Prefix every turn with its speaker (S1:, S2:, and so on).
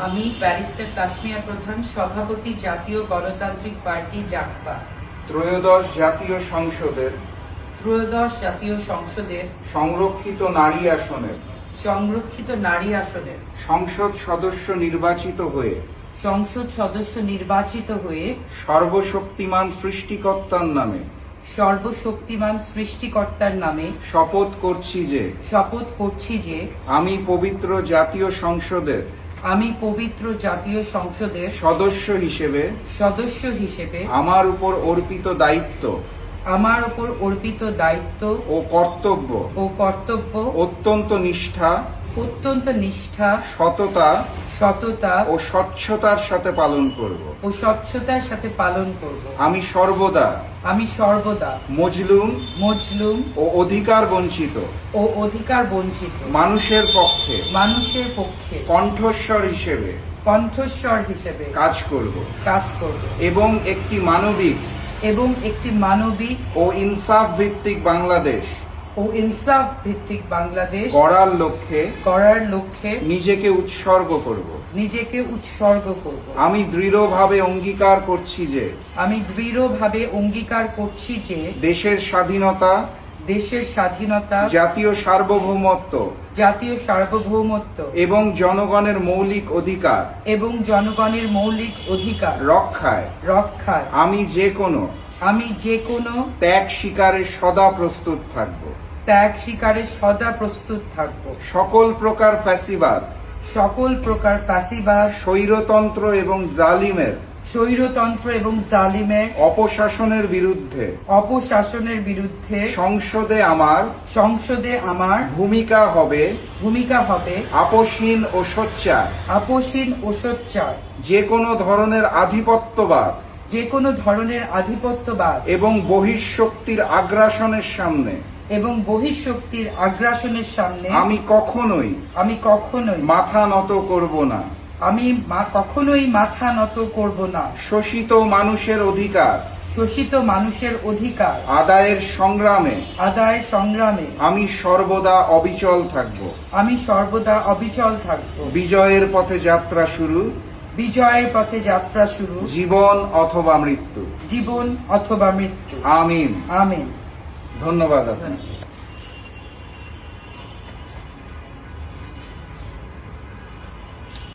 S1: আমি ব্যারিস্টার তাসমিয়া প্রধান, সভাপতি জাতীয় গণতান্ত্রিক পার্টি জাকপা।
S2: ত্রয়োদশ জাতীয় সংসদের
S1: সংরক্ষিত নারী আসনের
S2: সংসদ সদস্য নির্বাচিত হয়ে সর্বশক্তিমান সৃষ্টিকর্তার নামে শপথ করছি যে আমি পবিত্র জাতীয় সংসদের সদস্য হিসেবে আমার উপর অর্পিত দায়িত্ব ও কর্তব্য অত্যন্ত নিষ্ঠা সততা ও স্বচ্ছতার সাথে পালন করব। আমি সর্বদা মজলুম ও অধিকার বঞ্চিত মানুষের পক্ষে কণ্ঠস্বর হিসেবে কাজ করব এবং একটি মানবিক ও ইনসাফ ভিত্তিক বাংলাদেশ গড়ার লক্ষ্যে নিজেকে উৎসর্গ করব। আমি দৃঢ়ভাবে অঙ্গীকার করছি যে দেশের স্বাধীনতা জাতীয় সার্বভৌমত্ব এবং জনগণের মৌলিক অধিকার রক্ষায় আমি যে কোনো ত্যাগ স্বীকারে সদা প্রস্তুত থাকব। সকল প্রকার ফ্যাসিবাদ স্বৈরতন্ত্র এবং জালিমের অপশাসনের বিরুদ্ধে সংসদে আমার ভূমিকা হবে আপোষহীন ও সোচ্চার। যে কোনো ধরনের আধিপত্যবাদ এবং বহিঃশক্তির আগ্রাসনের সামনে আমি কখনোই মাথা নত করব না। শোষিত মানুষের অধিকার আদায়ের সংগ্রামে আমি সর্বদা অবিচল থাকব। বিজয়ের পথে যাত্রা শুরু জীবন অথবা মৃত্যু। আমিন। ধন্যবাদ আপনাকে।